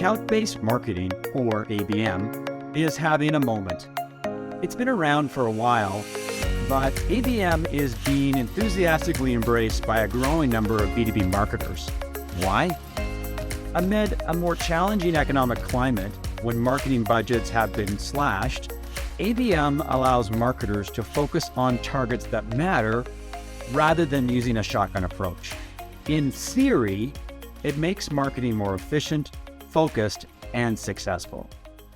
Account-based marketing, or ABM, is having a moment. It's been around for a while, but ABM is being enthusiastically embraced by a growing number of B2B marketers. Why? Amid a more challenging economic climate, when marketing budgets have been slashed, ABM allows marketers to focus on targets that matter rather than using a shotgun approach. In theory, it makes marketing more efficient, focused, and successful.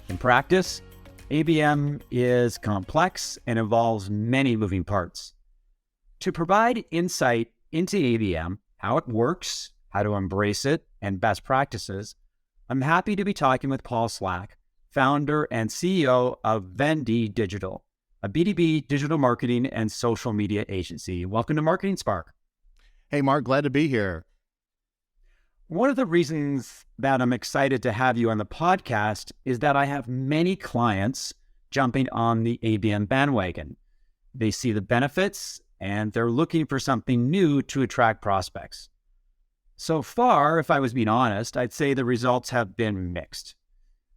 In practice, ABM is complex and involves many moving parts. To provide insight into ABM, how it works, how to embrace it, and best practices, I'm happy to be talking with Paul Slack, founder and CEO of Vende Digital, a B2B digital marketing and social media agency. Welcome to Marketing Spark. Hey, Mark, glad to be here. One of the reasons that I'm excited to have you on the podcast is that I have many clients jumping on the ABM bandwagon. They see the benefits and they're looking for something new to attract prospects. So far, if I was being honest, I'd say the results have been mixed.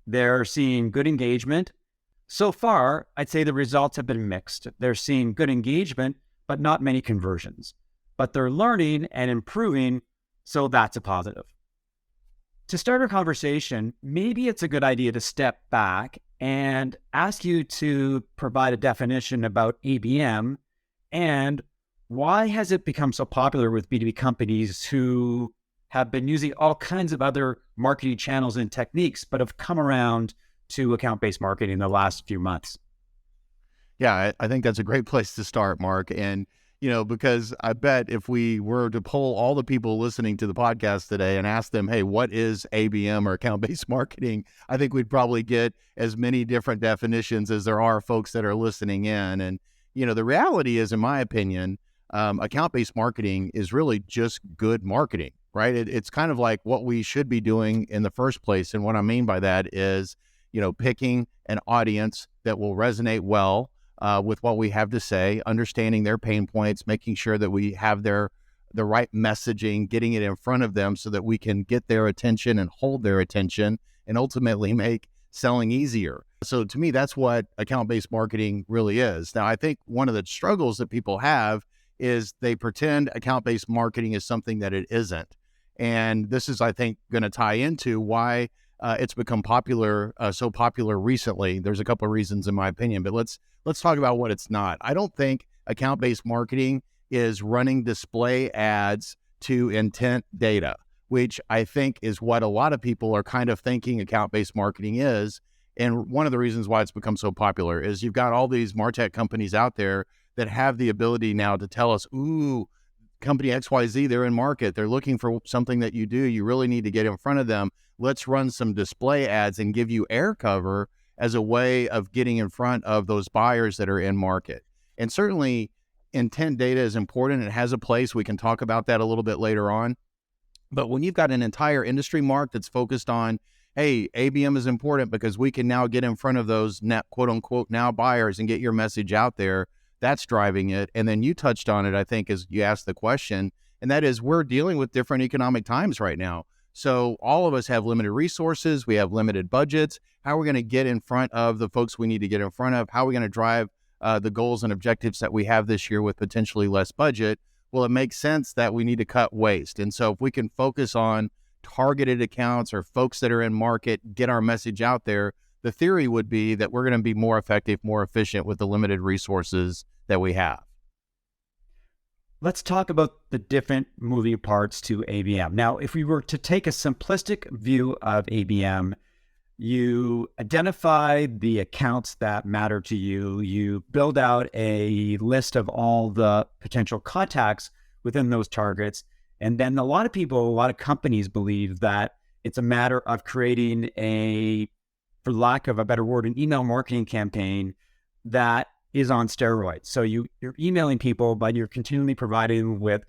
They're seeing good engagement. So far, I'd say the results have been mixed. They're seeing good engagement, but not many conversions. But they're learning and improving, so that's a positive. To start our conversation, maybe it's a good idea to step back and ask you to provide a definition about ABM and why has it become so popular with B2B companies who have been using all kinds of other marketing channels and techniques, but have come around to account-based marketing in the last few months? Yeah, I think that's a great place to start, Mark. And, because I bet if we were to poll all the people listening to the podcast today and ask them, hey, what is ABM or account-based marketing? I think we'd probably get as many different definitions as there are folks that are listening in. And, the reality is, in my opinion, account-based marketing is really just good marketing, right? It's kind of like what we should be doing in the first place. And what I mean by that is, picking an audience that will resonate well with what we have to say, understanding their pain points, making sure that we have the right messaging, getting it in front of them so that we can get their attention and hold their attention and ultimately make selling easier. So to me, that's what account-based marketing really is. Now, I think one of the struggles that people have is they pretend account-based marketing is something that it isn't. And this is, I think, going to tie into why it's become so popular recently. There's a couple of reasons in my opinion, but let's talk about what it's not. I don't think account-based marketing is running display ads to intent data, which I think is what a lot of people are kind of thinking account-based marketing is. And one of the reasons why it's become so popular is you've got all these MarTech companies out there that have the ability now to tell us, ooh, company XYZ, they're in market. They're looking for something that you do. You really need to get in front of them. Let's run some display ads and give you air cover as a way of getting in front of those buyers that are in market. And certainly intent data is important. It has a place. We can talk about that a little bit later on. But when you've got an entire industry mark that's focused on, hey, ABM is important because we can now get in front of those quote unquote now buyers and get your message out there, that's driving it. And then you touched on it, I think, as you asked the question, and that is we're dealing with different economic times right now. So all of us have limited resources. We have limited budgets. How are we going to get in front of the folks we need to get in front of? How are we going to drive the goals and objectives that we have this year with potentially less budget? Well, it makes sense that we need to cut waste. And so if we can focus on targeted accounts or folks that are in market, get our message out there, the theory would be that we're going to be more effective, more efficient with the limited resources that we have. Let's talk about the different moving parts to ABM. Now, if we were to take a simplistic view of ABM, you identify the accounts that matter to you, you build out a list of all the potential contacts within those targets, and then a lot of companies believe that it's a matter of creating for lack of a better word, an email marketing campaign that is on steroids. So you're emailing people, but you're continually providing with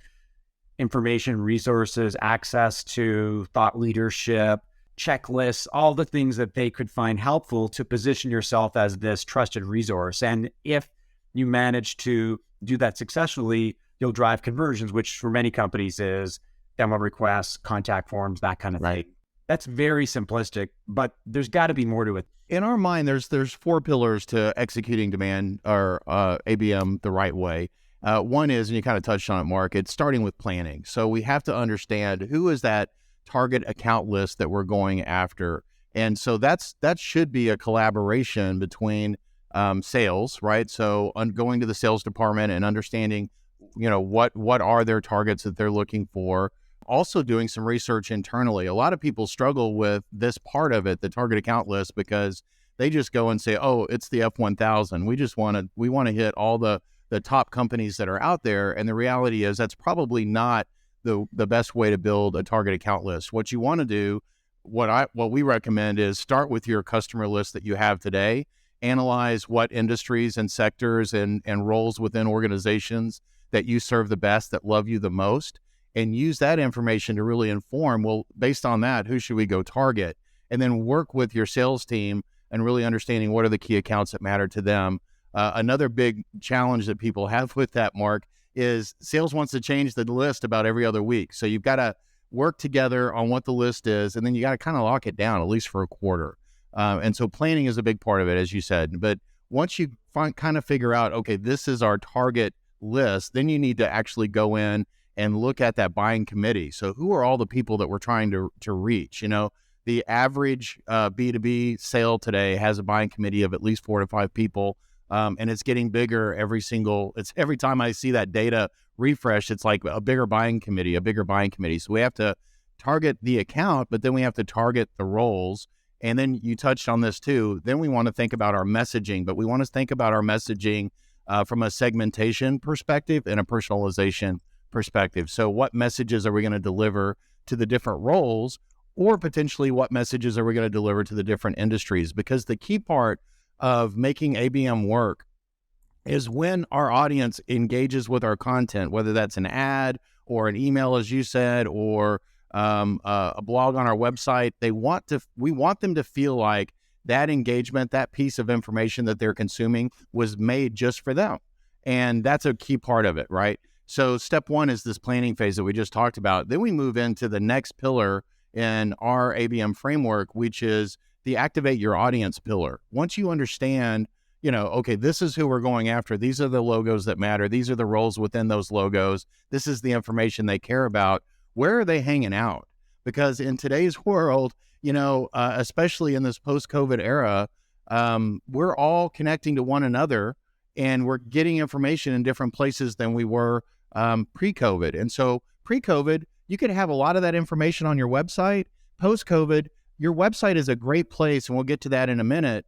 information, resources, access to thought leadership, checklists, all the things that they could find helpful to position yourself as this trusted resource. And if you manage to do that successfully, you'll drive conversions, which for many companies is demo requests, contact forms, that kind of thing. That's very simplistic, but there's got to be more to it. In our mind, there's four pillars to executing demand or ABM the right way. One is, and you kind of touched on it, Mark, it's starting with planning. So we have to understand who is that target account list that we're going after. And so that should be a collaboration between sales, right? So going to the sales department and understanding, what are their targets that they're looking for. Also doing some research internally. A lot of people struggle with this part of it, the target account list, because they just go and say, oh, it's the F1000. We want to hit all the top companies that are out there. And the reality is that's probably not the best way to build a target account list. What you want to do, what we recommend is start with your customer list that you have today, analyze what industries and sectors and roles within organizations that you serve the best, that love you the most, and use that information to really inform, well, based on that, who should we go target? And then work with your sales team and really understanding what are the key accounts that matter to them. Another big challenge that people have with that, Mark, is sales wants to change the list about every other week. So you've got to work together on what the list is, and then you got to kind of lock it down, at least for a quarter. And so planning is a big part of it, as you said. But once you kind of figure out, okay, this is our target list, then you need to actually go in and look at that buying committee. So who are all the people that we're trying to reach? The average B2B sale today has a buying committee of at least 4 to 5 people. And it's getting bigger every time I see that data refresh, it's like a bigger buying committee. So we have to target the account, but then we have to target the roles. And then you touched on this too. Then we want to think about our messaging, but we want to think about our messaging from a segmentation perspective and a personalization perspective. So what messages are we going to deliver to the different roles, or potentially what messages are we going to deliver to the different industries? Because the key part of making ABM work is when our audience engages with our content, whether that's an ad or an email, as you said, or a blog on our website. We want them to feel like that engagement, that piece of information that they're consuming was made just for them. And that's a key part of it, right? So step one is this planning phase that we just talked about. Then we move into the next pillar in our ABM framework, which is the activate your audience pillar. Once you understand, okay, this is who we're going after. These are the logos that matter. These are the roles within those logos. This is the information they care about. Where are they hanging out? Because in today's world, especially in this post-COVID era, we're all connecting to one another and we're getting information in different places than we were pre-COVID. And so pre-COVID, you could have a lot of that information on your website. Post-COVID, your website is a great place, and we'll get to that in a minute,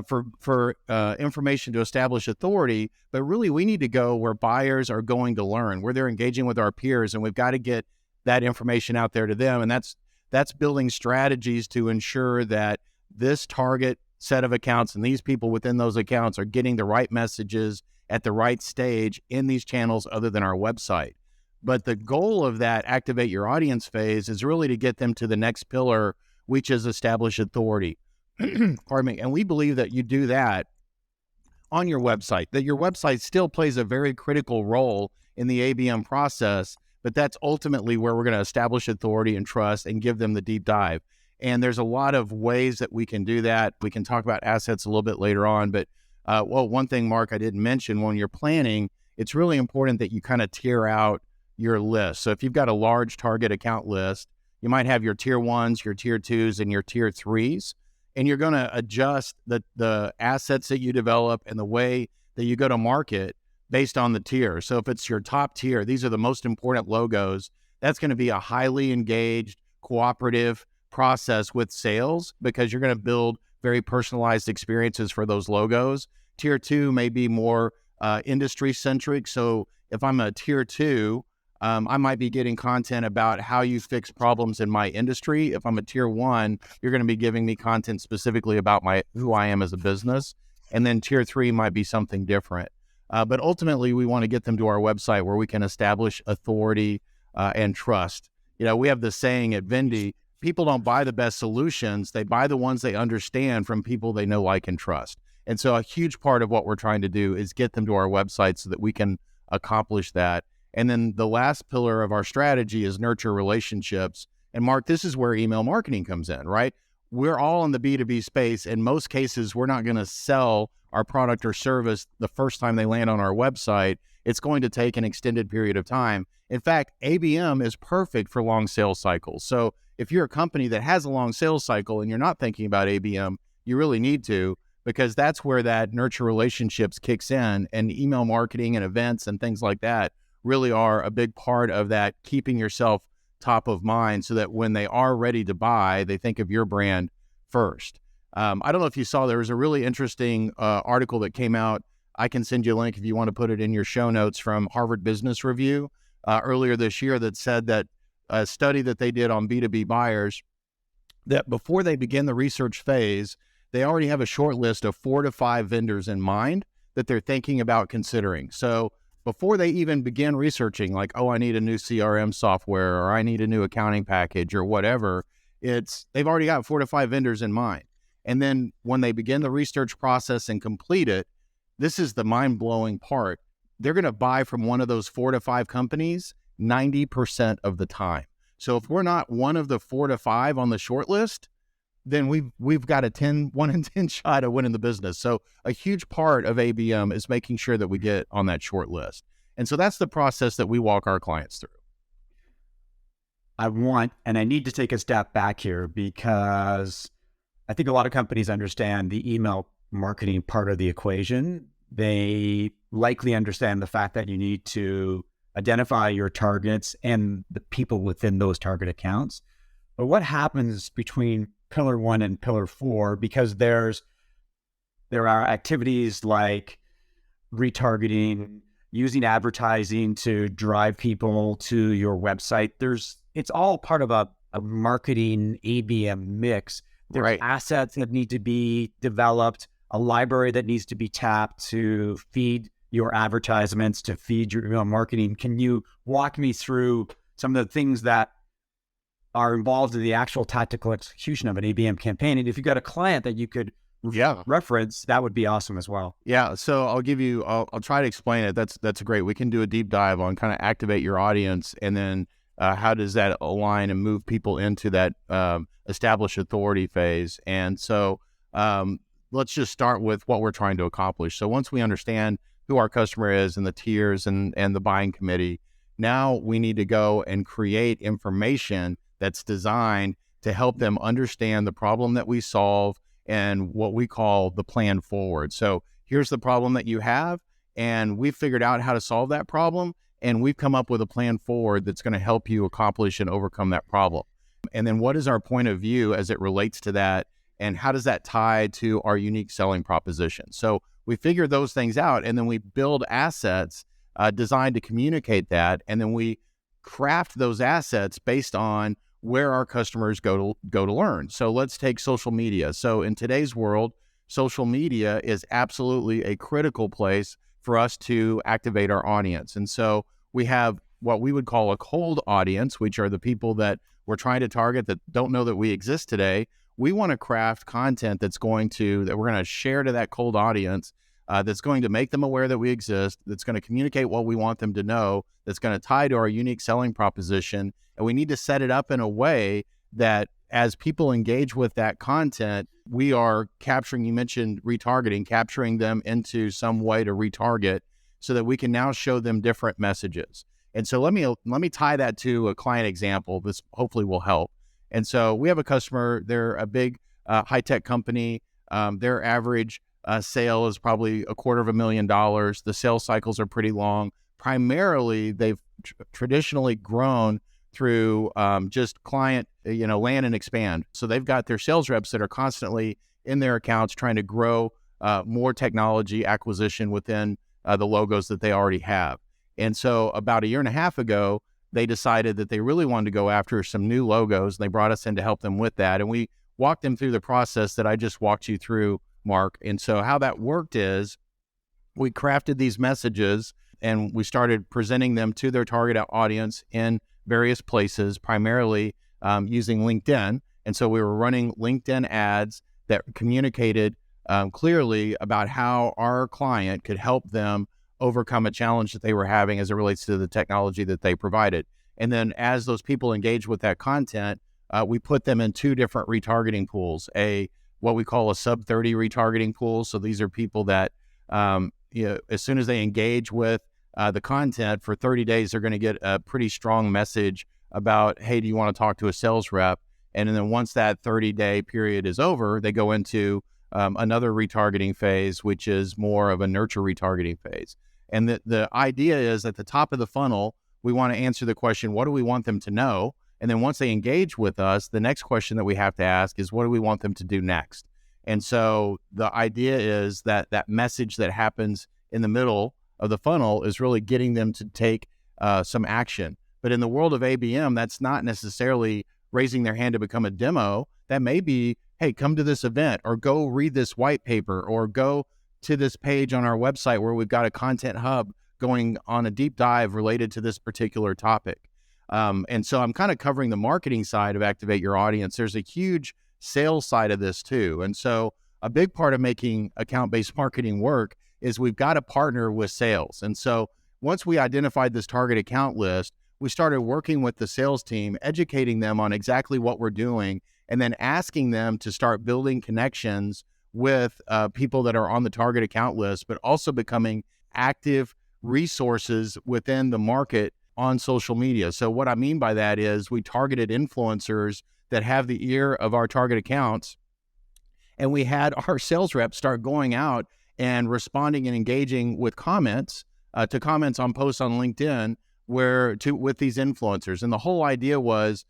for information to establish authority. But really, we need to go where buyers are going to learn, where they're engaging with our peers, and we've got to get that information out there to them. And that's building strategies to ensure that this target set of accounts and these people within those accounts are getting the right messages at the right stage in these channels other than our website. But the goal of that activate your audience phase is really to get them to the next pillar, which is establish authority. Pardon me. And we believe that you do that on your website, that your website still plays a very critical role in the ABM process, but that's ultimately where we're going to establish authority and trust and give them the deep dive. And there's a lot of ways that we can do that. We can talk about assets a little bit later on, but one thing, Mark, I didn't mention, when you're planning, it's really important that you kind of tier out your list. So if you've got a large target account list, you might have your tier 1s, your tier 2s, and your tier 3s, and you're going to adjust the assets that you develop and the way that you go to market based on the tier. So if it's your top tier, these are the most important logos, that's going to be a highly engaged, cooperative process with sales, because you're going to build very personalized experiences for those logos. Tier 2 may be more industry centric. So if I'm a tier 2, I might be getting content about how you fix problems in my industry. If I'm a tier 1, you're going to be giving me content specifically about who I am as a business. And then tier 3 might be something different. But ultimately, we want to get them to our website where we can establish authority and trust. We have the saying at Vende, people don't buy the best solutions. They buy the ones they understand from people they know, like, and trust. And so a huge part of what we're trying to do is get them to our website so that we can accomplish that. And then the last pillar of our strategy is nurture relationships. And Mark, this is where email marketing comes in, right? We're all in the B2B space. In most cases, we're not going to sell our product or service the first time they land on our website. It's going to take an extended period of time. In fact, ABM is perfect for long sales cycles. So if you're a company that has a long sales cycle and you're not thinking about ABM, you really need to, because that's where that nurture relationships kicks in, and email marketing and events and things like that really are a big part of that, keeping yourself top of mind so that when they are ready to buy, they think of your brand first. I don't know if you saw, there was a really interesting article that came out. I can send you a link if you want to put it in your show notes, from Harvard Business Review earlier this year, that said that a study that they did on B2B buyers, that before they begin the research phase, they already have a short list of 4 to 5 vendors in mind that they're thinking about considering. So before they even begin researching, like, oh, I need a new CRM software, or I need a new accounting package, or whatever, they've already got 4 to 5 vendors in mind. And then when they begin the research process and complete it, this is the mind-blowing part. They're going to buy from one of those 4 to 5 companies 90% of the time. So if we're not one of the 4 to 5 on the short list, then we've got a 1 in 10 shot of winning the business. So a huge part of ABM is making sure that we get on that short list. And so that's the process that we walk our clients through. I need to take a step back here, because I think a lot of companies understand the email marketing part of the equation. They likely understand the fact that you need to identify your targets and the people within those target accounts. But what happens between pillar 1 and pillar 4, because there are activities like retargeting, using advertising to drive people to your website. It's all part of a marketing ABM mix. There's Right. assets that need to be developed, a library that needs to be tapped to feed your advertisements, to feed your email marketing. Can you walk me through some of the things that are involved in the actual tactical execution of an ABM campaign? And if you've got a client that you could reference, that would be awesome as well. Yeah. So I'll try to explain it. That's great. We can do a deep dive on kind of activate your audience, and then how does that align and move people into that establish authority phase. And so let's just start with what we're trying to accomplish. So once we understand who our customer is and the tiers and the buying committee, now we need to go and create information that's designed to help them understand the problem that we solve and what we call the plan forward. So here's the problem that you have, and we've figured out how to solve that problem, and we've come up with a plan forward that's going to help you accomplish and overcome that problem. And then what is our point of view as it relates to that, and how does that tie to our unique selling proposition? So we figure those things out, and then we build assets designed to communicate that, and then we craft those assets based on where our customers go to learn. So let's take social media. So in today's world, social media is absolutely a critical place for us to activate our audience. And so we have what we would call a cold audience, which are the people that we're trying to target that don't know that we exist today. We want to craft content that we're going to share to that cold audience, that's going to make them aware that we exist, that's going to communicate what we want them to know, that's going to tie to our unique selling proposition. And we need to set it up in a way that as people engage with that content, we are capturing, you mentioned retargeting, capturing them into some way to retarget so that we can now show them different messages. And so let me tie that to a client example. This hopefully will help. And so we have a customer, they're a big high-tech company. Their average sale is probably $250,000. The sales cycles are pretty long. Primarily, they've traditionally grown through just client, land and expand. So they've got their sales reps that are constantly in their accounts trying to grow more technology acquisition within the logos that they already have. And so about a year and a half ago, they decided that they really wanted to go after some new logos, and they brought us in to help them with that. And we walked them through the process that I just walked you through, Mark. And so how that worked is we crafted these messages and we started presenting them to their target audience in various places, primarily using LinkedIn. And so we were running LinkedIn ads that communicated clearly about how our client could help them overcome a challenge that they were having as it relates to the technology that they provided. And then as those people engaged with that content, we put them in two different retargeting pools, what we call a sub 30 retargeting pool. So these are people that, as soon as they engage with the content for 30 days, they're going to get a pretty strong message about, hey, do you want to talk to a sales rep? And then once that 30-day period is over, they go into another retargeting phase, which is more of a nurture retargeting phase. And the idea is at the top of the funnel, we want to answer the question, what do we want them to know? And then once they engage with us, the next question that we have to ask is, what do we want them to do next? And so the idea is that that message that happens in the middle of the funnel is really getting them to take some action. But in the world of ABM, that's not necessarily raising their hand to become a demo. That may be, hey, come to this event, or go read this white paper, or go to this page on our website where we've got a content hub going on a deep dive related to this particular topic. And so I'm kind of covering the marketing side of Activate Your Audience. There's a huge sales side of this too. And so a big part of making account-based marketing work is we've got to partner with sales. And so once we identified this target account list, we started working with the sales team, educating them on exactly what we're doing, and then asking them to start building connections with people that are on the target account list, but also becoming active resources within the market on social media. So what I mean by that is we targeted influencers that have the ear of our target accounts, and we had our sales reps start going out and responding and engaging with comments to comments on posts on LinkedIn with these influencers. And the whole idea was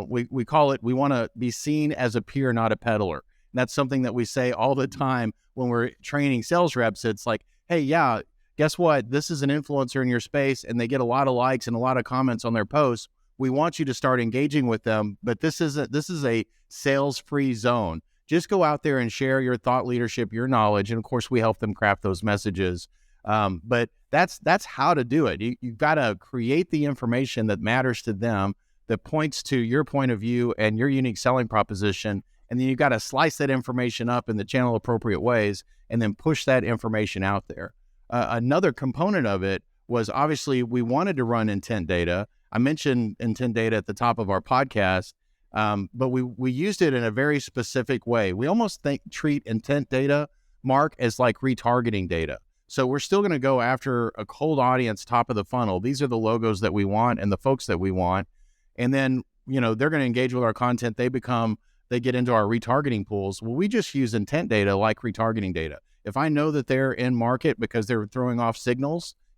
we call it, we want to be seen as a peer, not a peddler. And that's something that we say all the time when we're training sales reps. It's like, hey, yeah, guess what? This is an influencer in your space, and they get a lot of likes and a lot of comments on their posts. We want you to start engaging with them, but this is a sales-free zone. Just go out there and share your thought leadership, your knowledge, and of course, we help them craft those messages. But that's how to do it. You've got to create the information that matters to them, that points to your point of view and your unique selling proposition, and then you've got to slice that information up in the channel appropriate ways, and then push that information out there. Another component of it was, obviously, we wanted to run intent data. I mentioned intent data at the top of our podcast, but we used it in a very specific way. We almost treat intent data, Mark, as like retargeting data. So we're still going to go after a cold audience, top of the funnel. These are the logos that we want and the folks that we want. And then, they're going to engage with our content. They get into our retargeting pools. Well, we just use intent data like retargeting data. If I know that they're in market because they're throwing off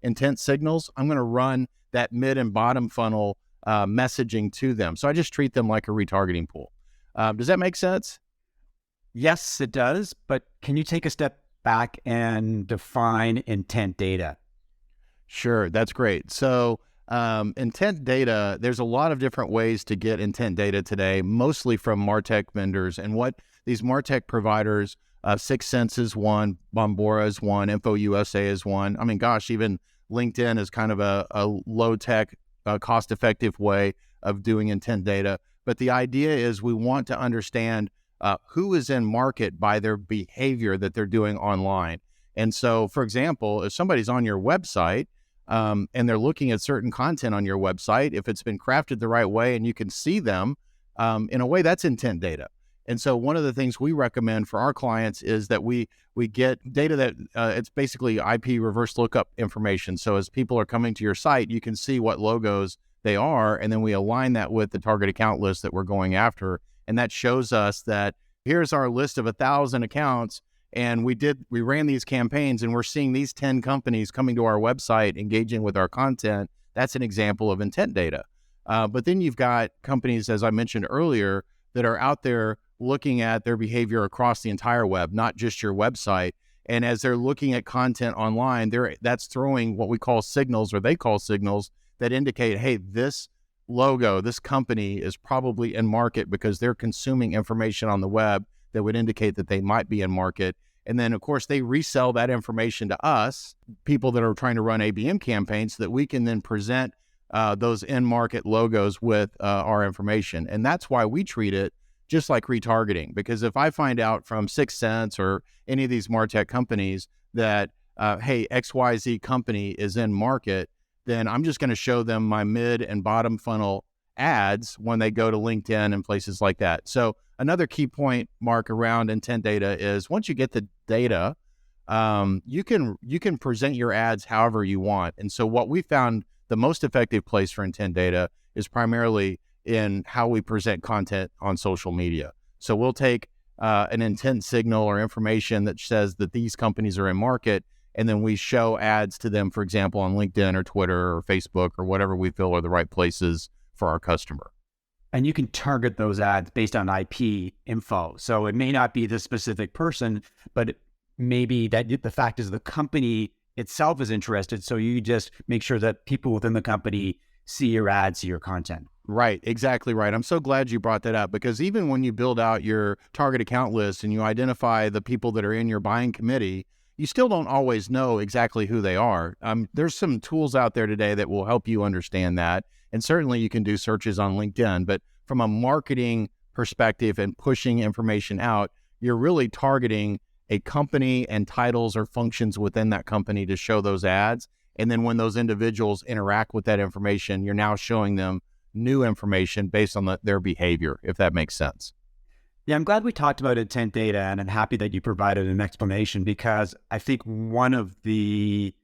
intent signals, I'm going to run that mid and bottom funnel messaging to them. So I just treat them like a retargeting pool. Does that make sense? Yes, it does. But can you take a step back and define intent data? Sure, that's great. So intent data, there's a lot of different ways to get intent data today, mostly from MarTech vendors. And what these MarTech providers, Sixth Sense is one, Bombora is one, InfoUSA is one. I mean, gosh, even LinkedIn is kind of a low-tech, cost-effective way of doing intent data. But the idea is we want to understand who is in market by their behavior that they're doing online. And so, for example, if somebody's on your website and they're looking at certain content on your website, if it's been crafted the right way and you can see them, in a way, that's intent data. And so one of the things we recommend for our clients is that we get data that it's basically IP reverse lookup information. So as people are coming to your site, you can see what logos they are, and then we align that with the target account list that we're going after. And that shows us that here's our list of 1,000 accounts, and we ran these campaigns, and we're seeing these 10 companies coming to our website, engaging with our content. That's an example of intent data. But then you've got companies, as I mentioned earlier, that are out there looking at their behavior across the entire web, not just your website. And as they're looking at content online, that's throwing what we call signals, or they call signals, that indicate, hey, this logo, this company is probably in market because they're consuming information on the web that would indicate that they might be in market. And then, of course, they resell that information to us, people that are trying to run ABM campaigns, so that we can then present those in-market logos with our information. And that's why we treat it just like retargeting, because if I find out from Sixth Sense or any of these MarTech companies that, hey, XYZ company is in market, then I'm just going to show them my mid and bottom funnel ads when they go to LinkedIn and places like that. So another key point, Mark, around intent data is once you get the data, you can present your ads however you want. And so what we found the most effective place for intent data is primarily in how we present content on social media. So we'll take an intent signal or information that says that these companies are in market, and then we show ads to them, for example, on LinkedIn or Twitter or Facebook or whatever we feel are the right places for our customer. And you can target those ads based on IP info. So it may not be the specific person, but maybe that the fact is the company itself is interested. So you just make sure that people within the company see your ads, see your content. Right, exactly right. I'm so glad you brought that up, because even when you build out your target account list and you identify the people that are in your buying committee, you still don't always know exactly who they are. There's some tools out there today that will help you understand that. And certainly you can do searches on LinkedIn, but from a marketing perspective and pushing information out, you're really targeting a company and titles or functions within that company to show those ads. And then when those individuals interact with that information, you're now showing them new information based on their behavior, if that makes sense. Yeah, I'm glad we talked about intent data, and I'm happy that you provided an explanation, because I think one of the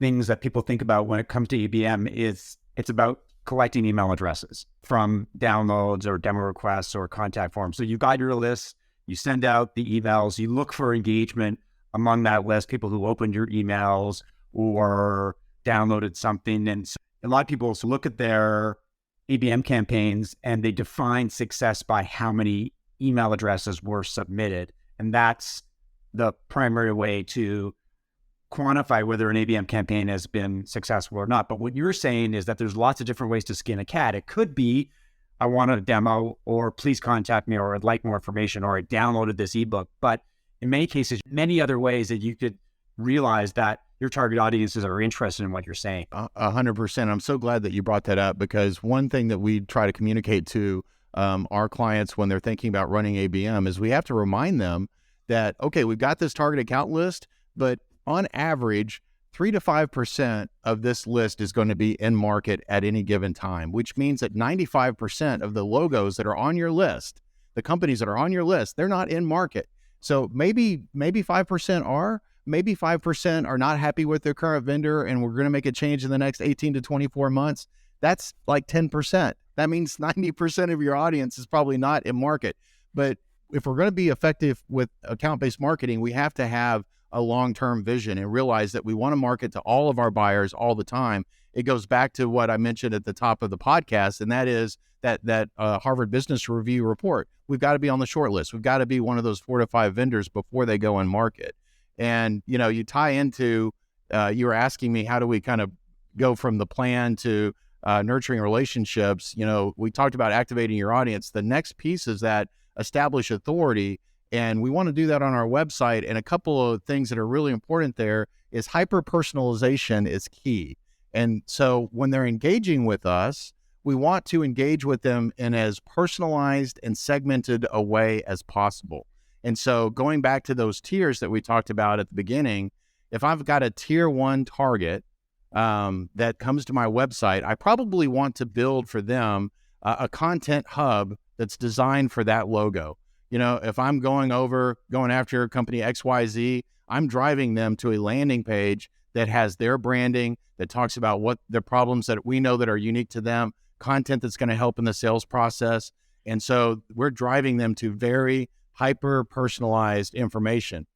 things that people think about when it comes to ABM is it's about collecting email addresses from downloads or demo requests or contact forms. So you've got your list, you send out the emails, you look for engagement among that list, people who opened your emails or downloaded something. And so a lot of people look at their ABM campaigns and they define success by how many email addresses were submitted. And that's the primary way to quantify whether an ABM campaign has been successful or not. But what you're saying is that there's lots of different ways to skin a cat. It could be, I want a demo, or please contact me, or I'd like more information, or I downloaded this ebook. But in many cases, many other ways that you could realize that your target audiences are interested in what you're saying. 100%. I'm so glad that you brought that up, because one thing that we try to communicate to our clients when they're thinking about running ABM is we have to remind them that, okay, we've got this target account list, but on average, 3 to 5% of this list is going to be in market at any given time, which means that 95% of the logos that are on your list, the companies that are on your list, they're not in market. So maybe 5% are, maybe 5% are not happy with their current vendor, and we're going to make a change in the next 18 to 24 months. That's like 10%. That means 90% of your audience is probably not in market. But if we're going to be effective with account-based marketing, we have to have a long-term vision and realize that we want to market to all of our buyers all the time. It goes back to what I mentioned at the top of the podcast, and that is that Harvard Business Review report. We've got to be on the short list. We've got to be one of those 4 to 5 vendors before they go in market. And, you tie into, you were asking me, how do we kind of go from the plan to nurturing relationships? We talked about activating your audience. The next piece is that establish authority. And we want to do that on our website. And a couple of things that are really important there is hyper-personalization is key. And so when they're engaging with us, we want to engage with them in as personalized and segmented a way as possible. And so going back to those tiers that we talked about at the beginning, if I've got a tier 1 target that comes to my website, I probably want to build for them a content hub that's designed for that logo. If I'm going after company XYZ, I'm driving them to a landing page that has their branding, that talks about what the problems that we know that are unique to them, content that's going to help in the sales process. And so we're driving them to very hyper-personalized information.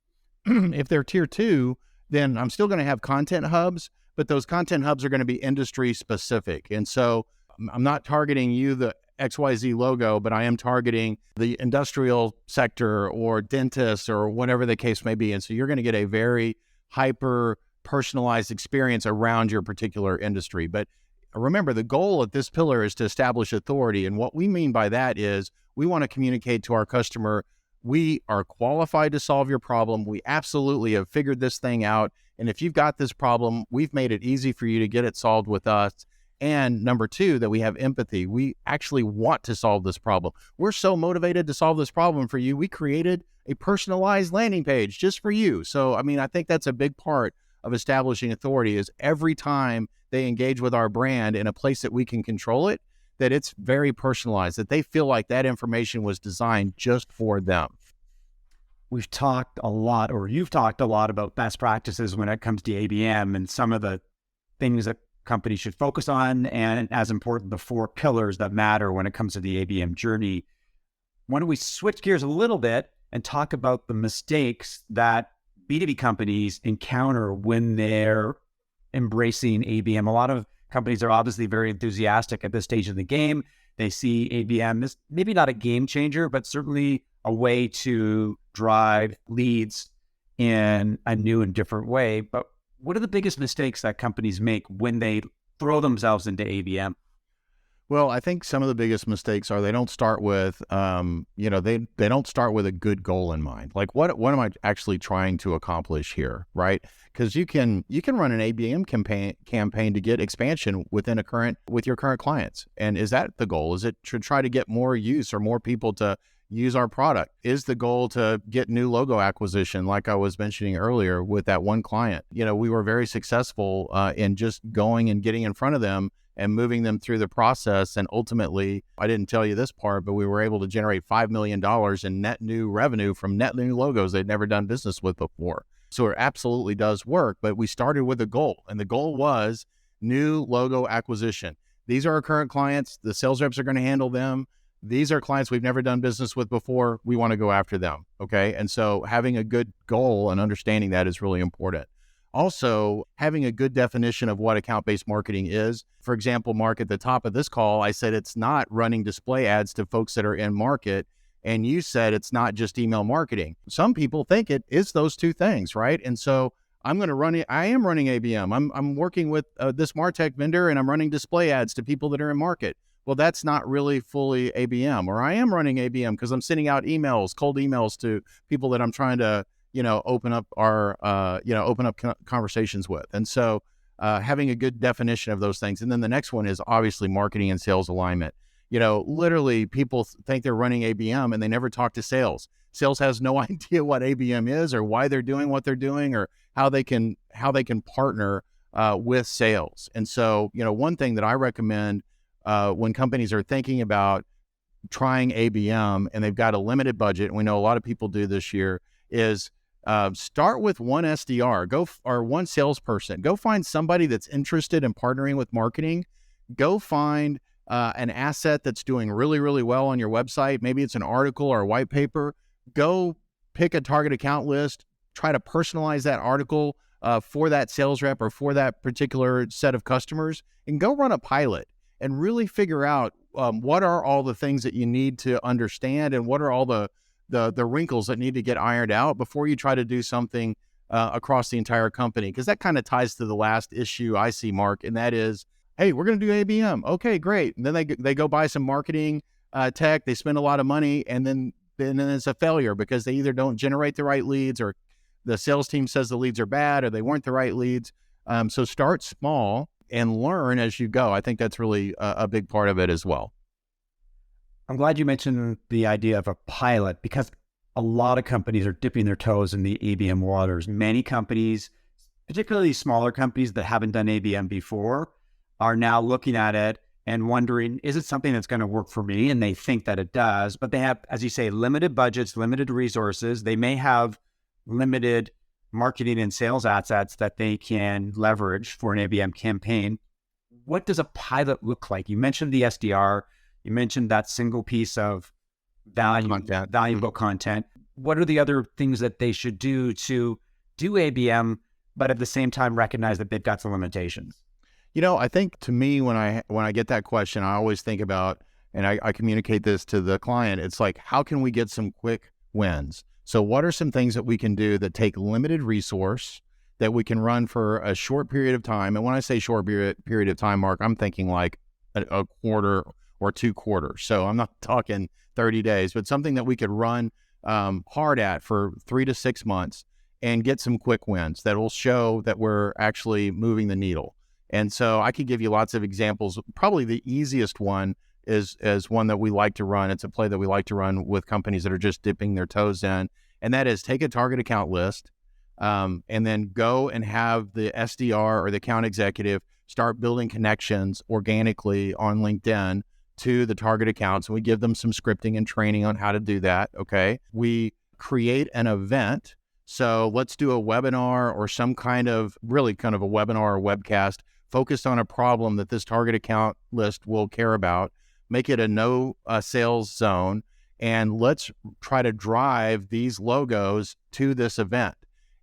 If they're tier 2, then I'm still going to have content hubs, but those content hubs are going to be industry specific. And so I'm not targeting you, the XYZ logo, but I am targeting the industrial sector or dentists or whatever the case may be. And so you're going to get a very hyper personalized experience around your particular industry. But remember, the goal at this pillar is to establish authority. And what we mean by that is we want to communicate to our customer, we are qualified to solve your problem. We absolutely have figured this thing out. And if you've got this problem, we've made it easy for you to get it solved with us. And number 2, that we have empathy. We actually want to solve this problem. We're so motivated to solve this problem for you. We created a personalized landing page just for you. So, I think that's a big part of establishing authority is every time they engage with our brand in a place that we can control it, that it's very personalized, that they feel like that information was designed just for them. We've talked a lot, or you've talked a lot about best practices when it comes to ABM and some of the things that companies should focus on, and as important, the 4 pillars that matter when it comes to the ABM journey. Why don't we switch gears a little bit and talk about the mistakes that B2B companies encounter when they're embracing ABM? A lot of companies are obviously very enthusiastic at this stage of the game. They see ABM as maybe not a game changer, but certainly a way to drive leads in a new and different way. But what are the biggest mistakes that companies make when they throw themselves into ABM? Well, I think some of the biggest mistakes are they don't start with, they don't start with a good goal in mind. Like, what am I actually trying to accomplish here, right? Because you can run an ABM campaign to get expansion with your current clients. And is that the goal? Is it to try to get more use or more people to use our product? Is the goal to get new logo acquisition, like I was mentioning earlier with that one client? We were very successful in just going and getting in front of them and moving them through the process. And ultimately, I didn't tell you this part, but we were able to generate $5 million in net new revenue from net new logos they'd never done business with before. So it absolutely does work, but we started with a goal, and the goal was new logo acquisition. These are our current clients. The sales reps are going to handle them. These are clients we've never done business with before. We want to go after them. Okay. And so having a good goal and understanding that is really important. Also, having a good definition of what account-based marketing is. For example, Mark, at the top of this call, I said it's not running display ads to folks that are in market. And you said it's not just email marketing. Some people think it is those two things, right? And so I am running ABM. I'm working with this MarTech vendor, and I'm running display ads to people that are in market. Well, that's not really fully ABM. Or I am running ABM because I'm sending out cold emails to people that I'm trying to open up conversations with. And so having a good definition of those things. And then the next one is obviously marketing and sales alignment. Literally people think they're running ABM and they never talk to sales. Sales has no idea what ABM is or why they're doing what they're doing or how they can partner with sales. And so, one thing that I recommend when companies are thinking about trying ABM and they've got a limited budget, and we know a lot of people do this year, is start with one SDR, or one salesperson. Go find somebody that's interested in partnering with marketing. Go find an asset that's doing really, really well on your website. Maybe it's an article or a white paper. Go pick a target account list. Try to personalize that article for that sales rep or for that particular set of customers, and go run a pilot and really figure out what are all the things that you need to understand and what are all the wrinkles that need to get ironed out before you try to do something across the entire company. Because that kind of ties to the last issue I see, Mark, and that is, hey, we're going to do ABM. Okay, great. And then they go buy some marketing tech. They spend a lot of money, and then it's a failure because they either don't generate the right leads, or the sales team says the leads are bad, or they weren't the right leads. So start small and learn as you go. I think that's really a big part of it as well. I'm glad you mentioned the idea of a pilot, because a lot of companies are dipping their toes in the ABM waters. Many companies, particularly smaller companies that haven't done ABM before, are now looking at it and wondering, is it something that's going to work for me? And they think that it does, but they have, as you say, limited budgets, limited resources. They may have limited marketing and sales assets that they can leverage for an ABM campaign. What does a pilot look like? You mentioned the SDR. You mentioned that single piece of valuable content. What are the other things that they should do to do ABM, but at the same time recognize that they've got some limitations? I think, to me, when I get that question, I always think about, and I communicate this to the client, it's like, how can we get some quick wins? So what are some things that we can do that take limited resource that we can run for a short period of time? And when I say short period of time, Mark, I'm thinking like a quarter or 2 quarters. So I'm not talking 30 days, but something that we could run hard at for 3 to 6 months and get some quick wins that will show that we're actually moving the needle. And so I could give you lots of examples. Probably the easiest one is one that we like to run. It's a play that we like to run with companies that are just dipping their toes in. And that is, take a target account list and then go and have the SDR or the account executive start building connections organically on LinkedIn to the target accounts, and we give them some scripting and training on how to do that. Okay. We create an event. So let's do a webinar or some kind of a webinar or webcast focused on a problem that this target account list will care about. Make it a no sales zone, and let's try to drive these logos to this event.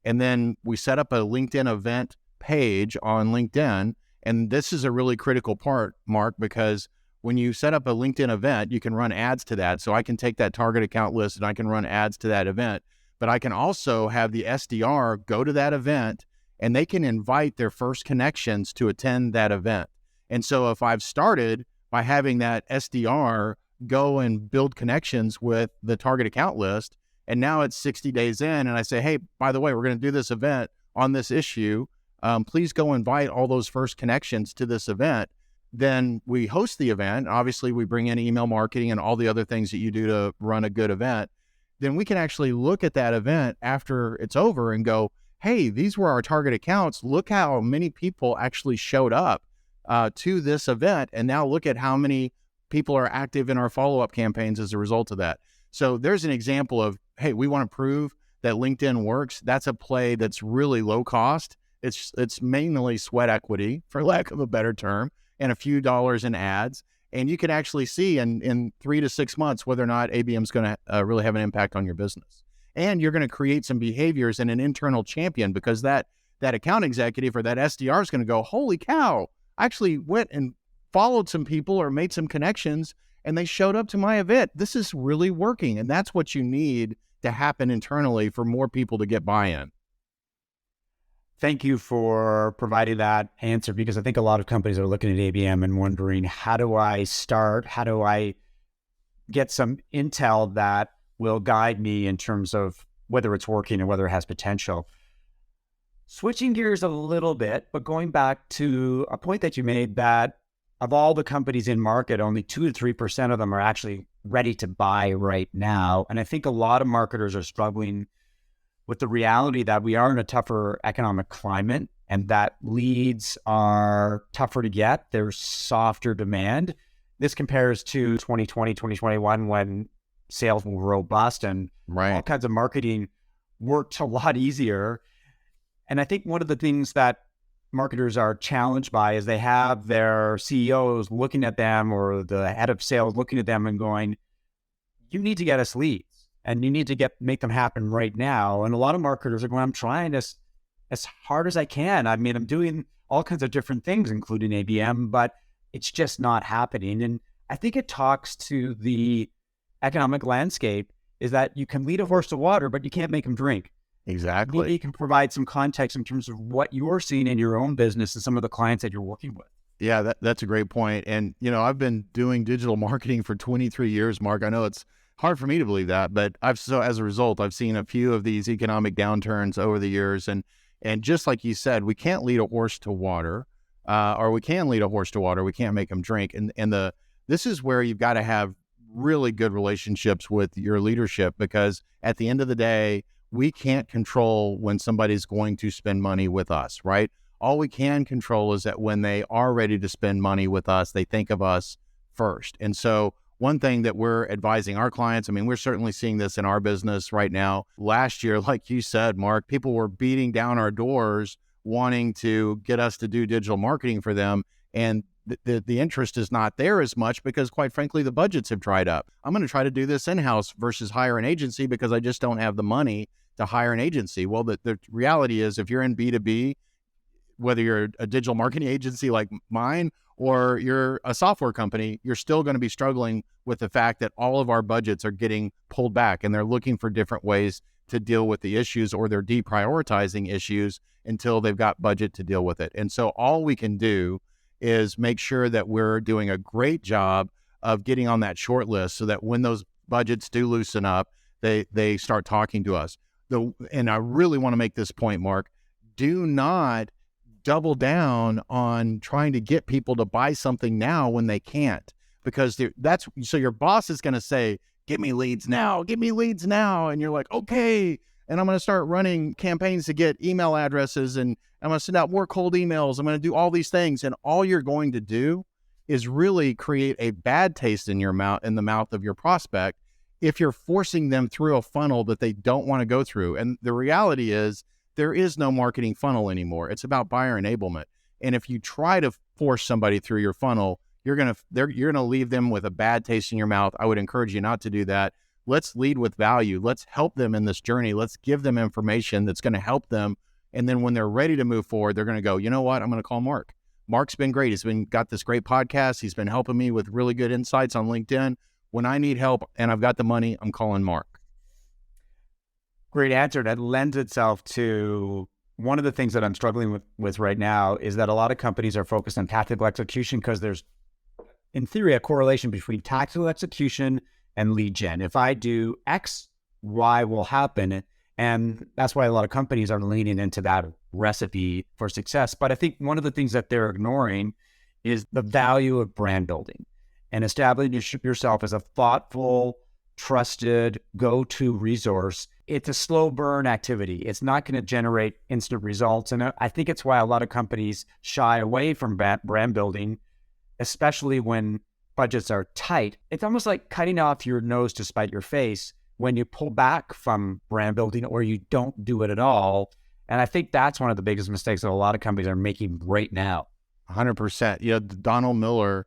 And then we set up a LinkedIn event page on LinkedIn. And this is a really critical part, Mark, because when you set up a LinkedIn event, you can run ads to that. So I can take that target account list and I can run ads to that event. But I can also have the SDR go to that event, and they can invite their first connections to attend that event. And so if I've started by having that SDR go and build connections with the target account list, and now it's 60 days in, and I say, hey, by the way, we're going to do this event on this issue. Please go invite all those first connections to this event. Then we host the event. Obviously, we bring in email marketing and all the other things that you do to run a good event. Then we can actually look at that event after it's over and go, hey, these were our target accounts. Look how many people actually showed up to this event. And now look at how many people are active in our follow-up campaigns as a result of that. So there's an example of, hey, we want to prove that LinkedIn works. That's a play that's really low cost. It's mainly sweat equity, for lack of a better term, and a few dollars in ads. And you can actually see in 3 to 6 months whether or not ABM is going to really have an impact on your business. And you're going to create some behaviors and an internal champion, because that account executive or that SDR is going to go, holy cow, I actually went and followed some people or made some connections and they showed up to my event. This is really working. And that's what you need to happen internally for more people to get buy-in. Thank you for providing that answer, because I think a lot of companies are looking at ABM and wondering, how do I start? How do I get some intel that will guide me in terms of whether it's working and whether it has potential? Switching gears a little bit, but going back to a point that you made, that of all the companies in market, only 2 to 3% of them are actually ready to buy right now. And I think a lot of marketers are struggling with the reality that we are in a tougher economic climate and that leads are tougher to get. There's softer demand. This compares to 2020, 2021, when sales were robust and all kinds of marketing worked a lot easier. And I think one of the things that marketers are challenged by is they have their CEOs looking at them, or the head of sales looking at them and going, you need to get us leads and you need to make them happen right now. And a lot of marketers are going, I'm trying as hard as I can. I mean, I'm doing all kinds of different things, including ABM, but it's just not happening. And I think it talks to the economic landscape, is that you can lead a horse to water, but you can't make him drink. Exactly. Maybe you can provide some context in terms of what you're seeing in your own business and some of the clients that you're working with. Yeah, that's a great point. And, I've been doing digital marketing for 23 years, Mark. I know it's hard for me to believe that, but as a result, I've seen a few of these economic downturns over the years. And just like you said, we can't lead a horse to water, or we can lead a horse to water. We can't make them drink. And this is where you've got to have really good relationships with your leadership, because at the end of the day, we can't control when somebody's going to spend money with us, right? All we can control is that when they are ready to spend money with us, they think of us first. And so one thing that we're advising our clients, I mean, we're certainly seeing this in our business right now. Last year, like you said, Mark, people were beating down our doors wanting to get us to do digital marketing for them. And the interest is not there as much because, quite frankly, the budgets have dried up. I'm going to try to do this in-house versus hire an agency because I just don't have the money to hire an agency. Well, the reality is, if you're in B2B, whether you're a digital marketing agency like mine or you're a software company, you're still going to be struggling with the fact that all of our budgets are getting pulled back and they're looking for different ways to deal with the issues, or they're deprioritizing issues until they've got budget to deal with it. And so all we can do is make sure that we're doing a great job of getting on that short list so that when those budgets do loosen up, they start talking to us. And I really want to make this point, Mark, do not double down on trying to get people to buy something now when they can't, because so your boss is going to say, give me leads now. And you're like, okay. And I'm going to start running campaigns to get email addresses, and I'm going to send out more cold emails. I'm going to do all these things. And all you're going to do is really create a bad taste in the mouth of your prospect if you're forcing them through a funnel that they don't want to go through. And the reality is there is no marketing funnel anymore. It's about buyer enablement. And if you try to force somebody through your funnel, you're going to leave them with a bad taste in your mouth. I would encourage you not to do that. Let's lead with value. Let's help them in this journey. Let's give them information that's going to help them. And then when they're ready to move forward, they're going to go, you know what? I'm going to call Mark. Mark's been great. He's got this great podcast. He's been helping me with really good insights on LinkedIn. When I need help and I've got the money, I'm calling Mark. Great answer. That lends itself to one of the things that I'm struggling with right now is that a lot of companies are focused on tactical execution because there's, in theory, a correlation between tactical execution and lead gen. If I do X, Y will happen. And that's why a lot of companies are leaning into that recipe for success. But I think one of the things that they're ignoring is the value of brand building and establishing yourself as a thoughtful, trusted, go-to resource. It's a slow burn activity. It's not going to generate instant results. And I think it's why a lot of companies shy away from brand building, especially when budgets are tight. It's almost like cutting off your nose to spite your face when you pull back from brand building or you don't do it at all. And I think that's one of the biggest mistakes that a lot of companies are making right now. 100%. You know, Donald Miller,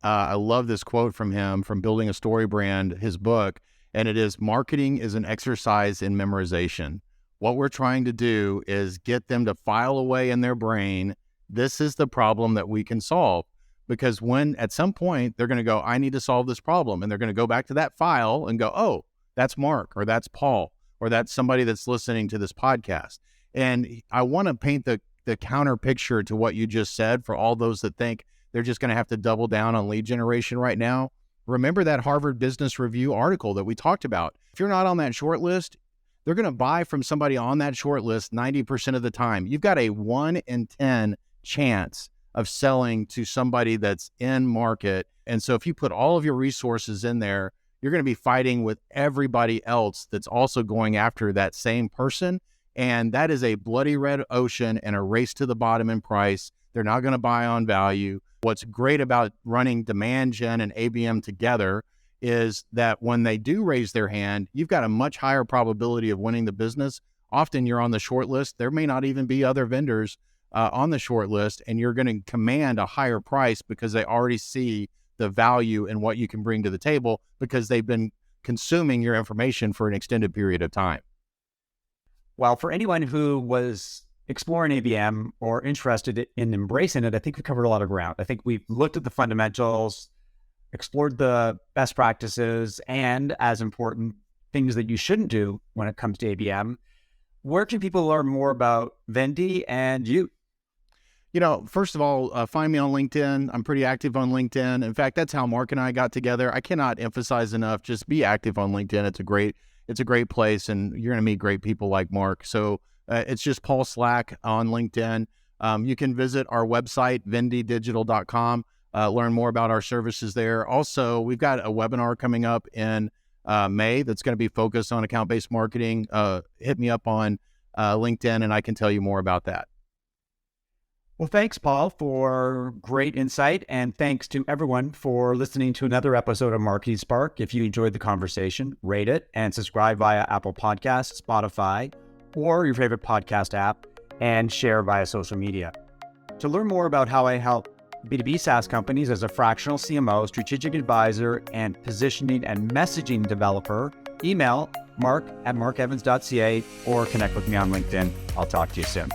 I love this quote from him from Building a Story Brand, his book, and it is, marketing is an exercise in memorization. What we're trying to do is get them to file away in their brain, this is the problem that we can solve. Because when at some point they're going to go, I need to solve this problem. And they're going to go back to that file and go, oh, that's Mark, or that's Paul, or that's somebody that's listening to this podcast. And I want to paint the counter picture to what you just said for all those that think they're just going to have to double down on lead generation right now. Remember that Harvard Business Review article that we talked about. If you're not on that short list, they're going to buy from somebody on that short list 90% of the time. You've got a 1 in 10 chance of selling to somebody that's in market. And so if you put all of your resources in there, you're going to be fighting with everybody else that's also going after that same person. And that is a bloody red ocean and a race to the bottom in price. They're not going to buy on value. What's great about running demand gen and ABM together is that when they do raise their hand, you've got a much higher probability of winning the business. Often you're on the short list. There may not even be other vendors on the short list, and you're going to command a higher price because they already see the value in what you can bring to the table because they've been consuming your information for an extended period of time. Well, for anyone who was exploring ABM or interested in embracing it, I think we covered a lot of ground. I think we've looked at the fundamentals, explored the best practices, and as important, things that you shouldn't do when it comes to ABM. Where can people learn more about Vende and you? You know, first of all, find me on LinkedIn. I'm pretty active on LinkedIn. In fact, that's how Mark and I got together. I cannot emphasize enough, just be active on LinkedIn. It's a great place, and you're going to meet great people like Mark. So it's just Paul Slack on LinkedIn. You can visit our website, vendedigital.com, learn more about our services there. Also, we've got a webinar coming up in May that's going to be focused on account-based marketing. Hit me up on LinkedIn, and I can tell you more about that. Well, thanks, Paul, for great insight. And thanks to everyone for listening to another episode of Marketing Spark. If you enjoyed the conversation, rate it and subscribe via Apple Podcasts, Spotify, or your favorite podcast app, and share via social media. To learn more about how I help B2B SaaS companies as a fractional CMO, strategic advisor, and positioning and messaging developer, email mark@markevans.ca or connect with me on LinkedIn. I'll talk to you soon.